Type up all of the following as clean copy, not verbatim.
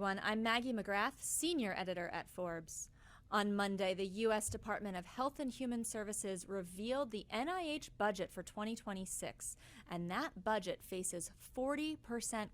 everyone. I'm Maggie McGrath, Senior Editor at Forbes. On Monday, the U.S. Department of Health and Human Services revealed the NIH budget for 2026, and that budget faces 40%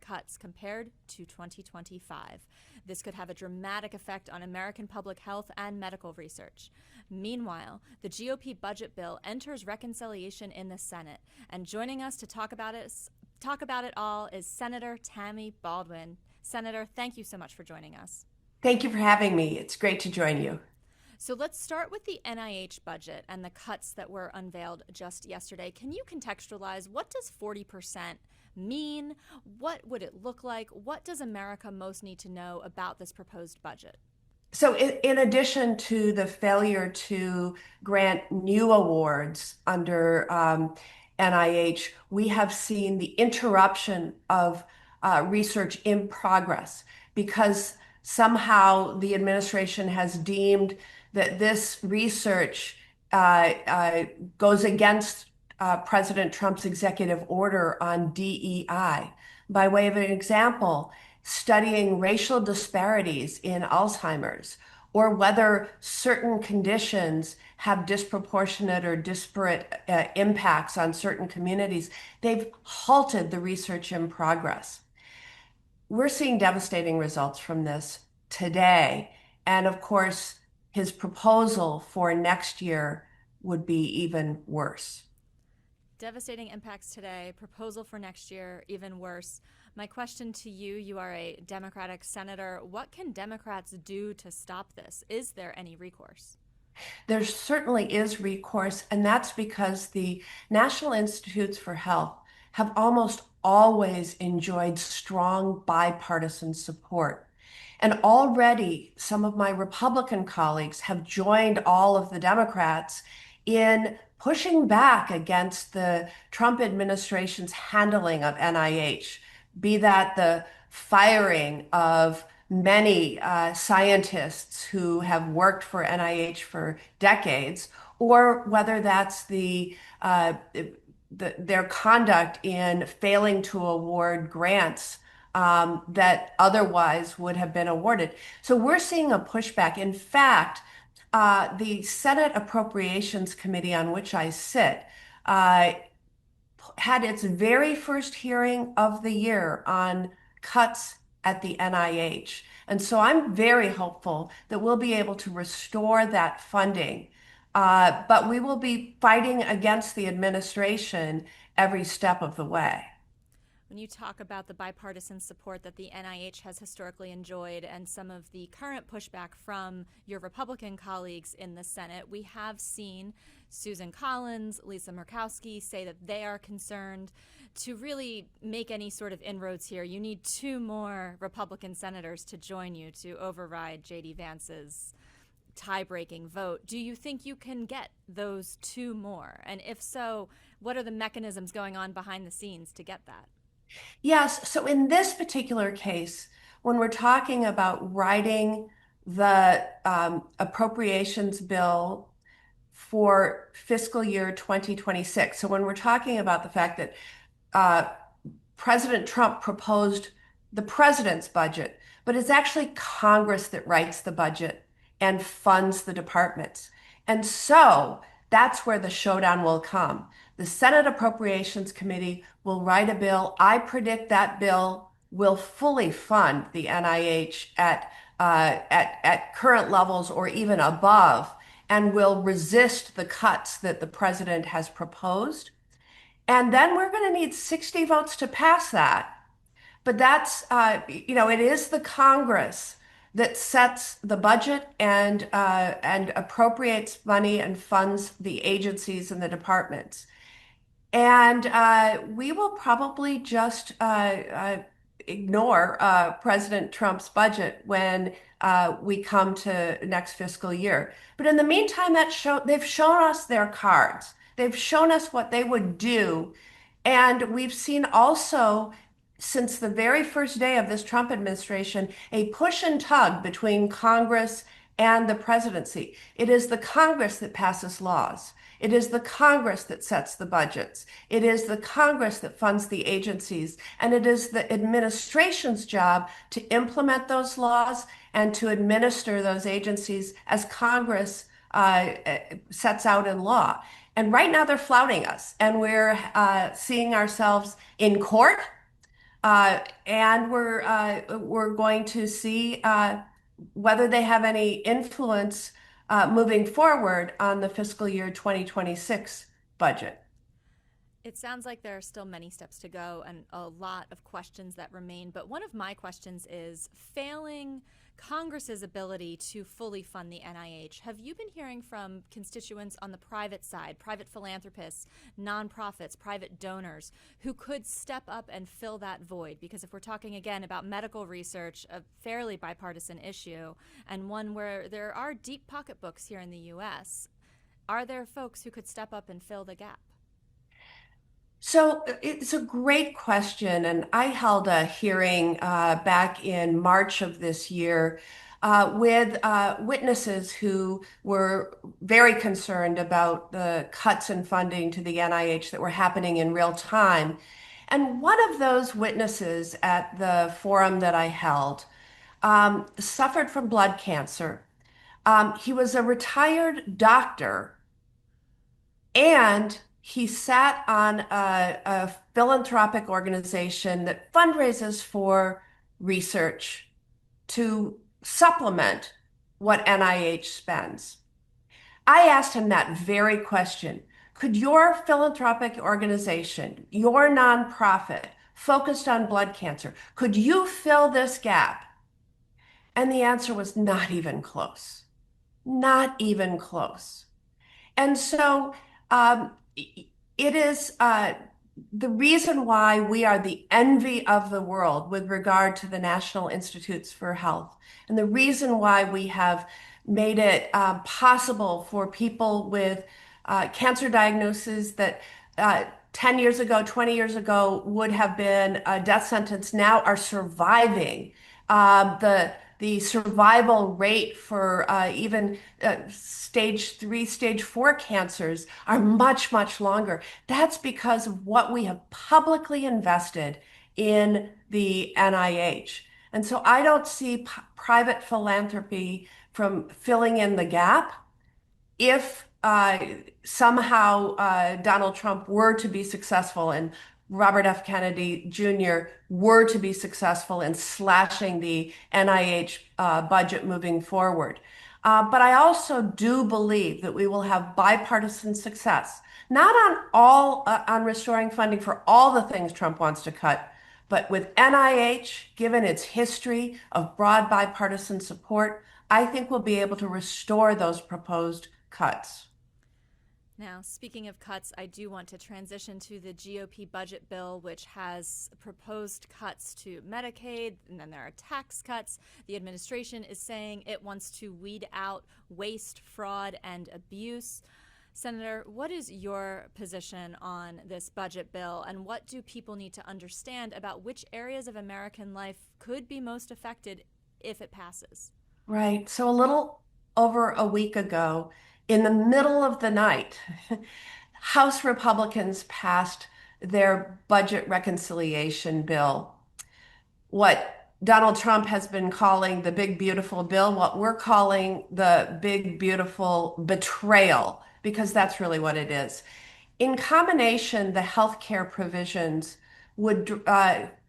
cuts compared to 2025. This could have a dramatic effect on American public health and medical research. Meanwhile, the GOP budget bill enters reconciliation in the Senate, and joining us to talk about it all is Senator Tammy Baldwin. Senator, thank you so much for joining us. Thank you for having me. It's great to join you. So let's start with the NIH budget and the cuts that were unveiled just yesterday. Can you contextualize, what does 40% mean? What would it look like? What does America most need to know about this proposed budget? So in addition to the failure to grant new awards under NIH, we have seen the interruption of research in progress because somehow the administration has deemed that this research goes against President Trump's executive order on DEI. By way of an example, studying racial disparities in Alzheimer's, or whether certain conditions have disproportionate or disparate impacts on certain communities, they've halted the research in progress. We're seeing devastating results from this today. And of course, his proposal for next year would be even worse. Devastating impacts today, proposal for next year, even worse. My question to you, you are a Democratic senator. What can Democrats do to stop this? Is there any recourse? There certainly is recourse, and that's because the National Institutes for Health have almost always enjoyed strong bipartisan support. And already some of my Republican colleagues have joined all of the Democrats in pushing back against the Trump administration's handling of NIH, be that the firing of many scientists who have worked for NIH for decades, or whether that's their conduct in failing to award grants that otherwise would have been awarded. So we're seeing a pushback. In fact, the Senate Appropriations Committee, on which I sit, had its very first hearing of the year on cuts at the NIH. And so I'm very hopeful that we'll be able to restore that funding. But we will be fighting against the administration every step of the way. When you talk about the bipartisan support that the NIH has historically enjoyed and some of the current pushback from your Republican colleagues in the Senate, we have seen Susan Collins, Lisa Murkowski say that they are concerned. To really make any sort of inroads here, you need 2 more Republican senators to join you to override J.D. Vance's tie-breaking vote. Do you think you can get those 2 more? And if so, what are the mechanisms going on behind the scenes to get that? Yes. So in this particular case, when we're talking about writing the appropriations bill for fiscal year 2026, so when we're talking about the fact that President Trump proposed the president's budget, but it's actually Congress that writes the budget and funds the departments. And so that's where the showdown will come. The Senate Appropriations Committee will write a bill. I predict that bill will fully fund the NIH at current levels or even above, and will resist the cuts that the president has proposed. And then we're going to need 60 votes to pass that. But that's, it is the Congress that sets the budget and appropriates money and funds the agencies and the departments. And we will probably just ignore President Trump's budget when we come to next fiscal year. But in the meantime, they've shown us their cards. They've shown us what they would do. And we've seen also, since the very first day of this Trump administration, a push and tug between Congress and the presidency. It is the Congress that passes laws. It is the Congress that sets the budgets. It is the Congress that funds the agencies. And it is the administration's job to implement those laws and to administer those agencies as Congress sets out in law. And right now they're flouting us, and we're seeing ourselves in court, and we're going to see whether they have any influence moving forward on the fiscal year 2026 budget. It sounds like there are still many steps to go and a lot of questions that remain. But one of my questions is failing Congress's ability to fully fund the NIH. Have you been hearing from constituents on the private side, private philanthropists, nonprofits, private donors, who could step up and fill that void? Because if we're talking again about medical research, a fairly bipartisan issue, and one where there are deep pocketbooks here in the U.S., are there folks who could step up and fill the gap? So it's a great question, and I held a hearing back in March of this year with witnesses who were very concerned about the cuts in funding to the NIH that were happening in real time. And one of those witnesses at the forum that I held suffered from blood cancer. He was a retired doctor, and he sat on a philanthropic organization that fundraises for research to supplement what NIH spends. I asked him that very question. Could your philanthropic organization, your nonprofit focused on blood cancer, could you fill this gap? And the answer was not even close. Not even close. And so it is the reason why we are the envy of the world with regard to the National Institutes for Health, and the reason why we have made it possible for people with cancer diagnoses that 10 years ago, 20 years ago would have been a death sentence now are surviving. The survival rate for even stage 3, stage 4 cancers are much, much longer. That's because of what we have publicly invested in the NIH. And so I don't see private philanthropy from filling in the gap if somehow Donald Trump were to be successful and Robert F. Kennedy Jr. were to be successful in slashing the NIH budget moving forward. But I also do believe that we will have bipartisan success, not on restoring funding for all the things Trump wants to cut, but with NIH, given its history of broad bipartisan support, I think we'll be able to restore those proposed cuts. Now, speaking of cuts, I do want to transition to the GOP budget bill, which has proposed cuts to Medicaid, and then there are tax cuts. The administration is saying it wants to weed out waste, fraud, and abuse. Senator, what is your position on this budget bill, and what do people need to understand about which areas of American life could be most affected if it passes? Right. So a little over a week ago, in the middle of the night, House Republicans passed their budget reconciliation bill. What Donald Trump has been calling the big beautiful bill, what we're calling the big beautiful betrayal, because that's really what it is. In combination, the health care provisions would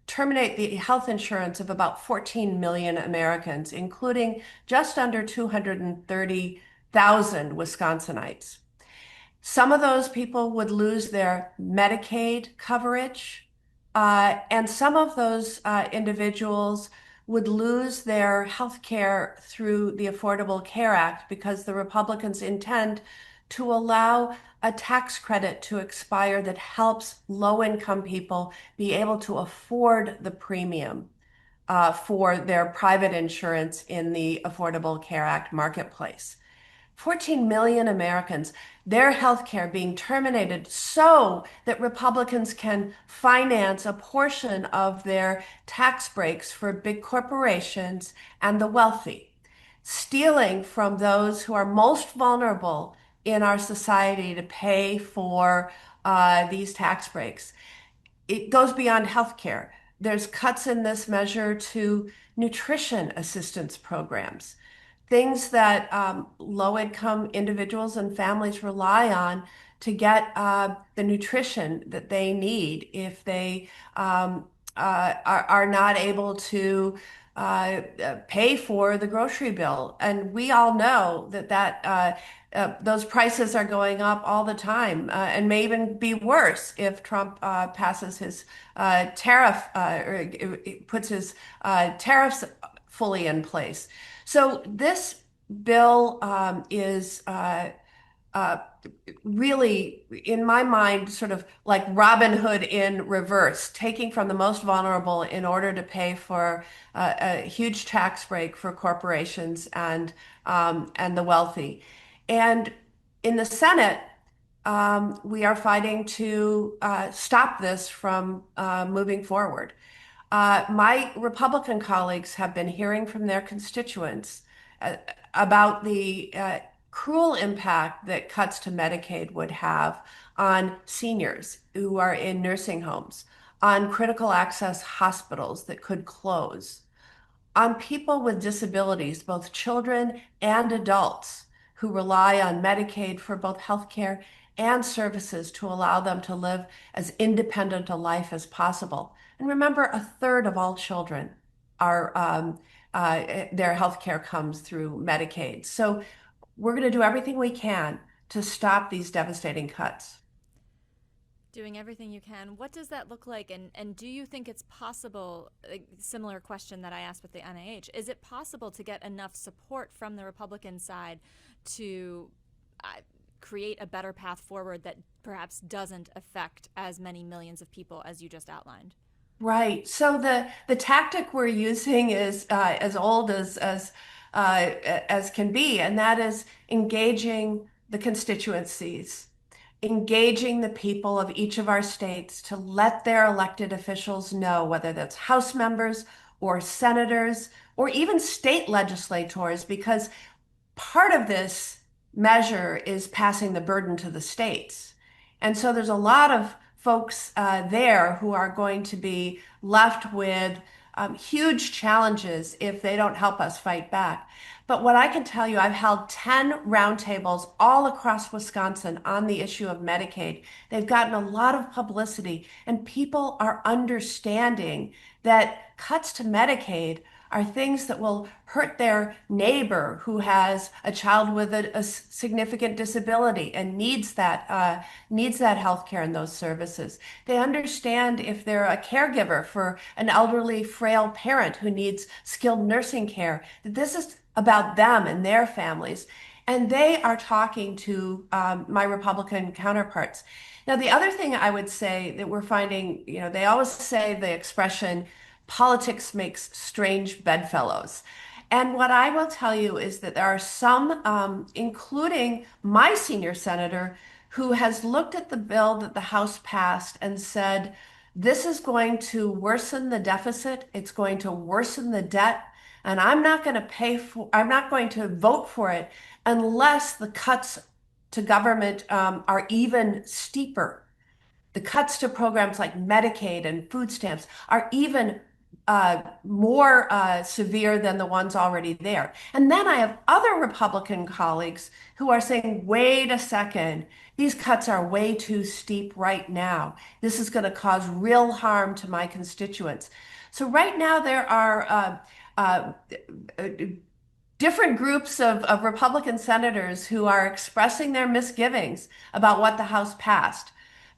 terminate the health insurance of about 14 million Americans, including just under 230,000 Wisconsinites. Some of those people would lose their Medicaid coverage, and some of those individuals would lose their health care through the Affordable Care Act because the Republicans intend to allow a tax credit to expire that helps low-income people be able to afford the premium for their private insurance in the Affordable Care Act marketplace. 14 million Americans, their health care being terminated so that Republicans can finance a portion of their tax breaks for big corporations and the wealthy, stealing from those who are most vulnerable in our society to pay for these tax breaks. It goes beyond healthcare. There's cuts in this measure to nutrition assistance programs, things that low-income individuals and families rely on to get the nutrition that they need if they are not able to pay for the grocery bill. And we all know that those prices are going up all the time, and may even be worse if Trump passes his tariff or puts his tariffs fully in place. So this bill is uh, really, in my mind, sort of like Robin Hood in reverse, taking from the most vulnerable in order to pay for a huge tax break for corporations and the wealthy. And in the Senate, we are fighting to stop this from moving forward. My Republican colleagues have been hearing from their constituents uh, about the cruel impact that cuts to Medicaid would have on seniors who are in nursing homes, on critical access hospitals that could close, on people with disabilities, both children and adults who rely on Medicaid for both healthcare and services to allow them to live as independent a life as possible. And remember, a third of all children are their healthcare comes through Medicaid. So we're going to do everything we can to stop these devastating cuts. Doing everything you can. What does that look like? And do you think it's possible, a similar question that I asked with the NIH, is it possible to get enough support from the Republican side to create a better path forward that perhaps doesn't affect as many millions of people as you just outlined? Right. So the tactic we're using is as old as can be, and that is engaging the constituencies, engaging the people of each of our states to let their elected officials know, whether that's House members or senators or even state legislators, because part of this measure is passing the burden to the states. And so there's a lot of folks there who are going to be left with huge challenges if they don't help us fight back. But what I can tell you, I've held 10 roundtables all across Wisconsin on the issue of Medicaid. They've gotten a lot of publicity, and people are understanding that cuts to Medicaid are things that will hurt their neighbor who has a child with a significant disability and needs that health care and those services. They understand if they're a caregiver for an elderly, frail parent who needs skilled nursing care, that this is about them and their families. And they are talking to my Republican counterparts. Now, the other thing I would say that we're finding, they always say the expression, politics makes strange bedfellows. And what I will tell you is that there are some, including my senior senator, who has looked at the bill that the House passed and said, this is going to worsen the deficit, it's going to worsen the debt, and I'm not going to vote for it unless the cuts to government are even steeper. The cuts to programs like Medicaid and food stamps are even more severe than the ones already there. And then I have other Republican colleagues who are saying, wait a second, these cuts are way too steep right now. This is going to cause real harm to my constituents. So right now there are uh, different groups of Republican senators who are expressing their misgivings about what the House passed.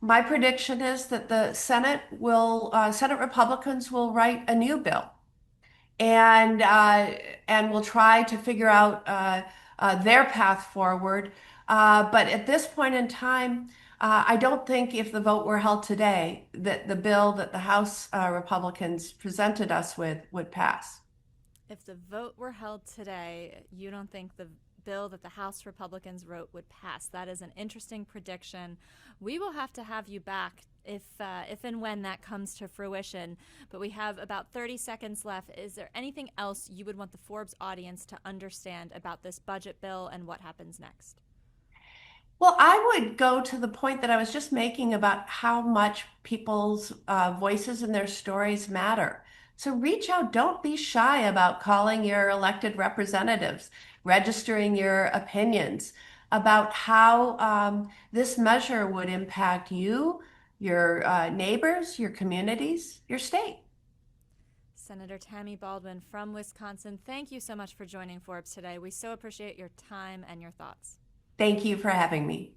My prediction is that the Senate Republicans will write a new bill and will try to figure out their path forward. But at this point in time, I don't think if the vote were held today that the bill that the House Republicans presented us with would pass. If the vote were held today, you don't think the bill that the House Republicans wrote would pass. That is an interesting prediction. We will have to have you back if and when that comes to fruition. But we have about 30 seconds left. Is there anything else you would want the Forbes audience to understand about this budget bill and what happens next? Well, I would go to the point that I was just making about how much people's voices and their stories matter. So reach out. Don't be shy about calling your elected representatives, registering your opinions about how this measure would impact you, your neighbors, your communities, your state. Senator Tammy Baldwin from Wisconsin, thank you so much for joining Forbes today. We so appreciate your time and your thoughts. Thank you for having me.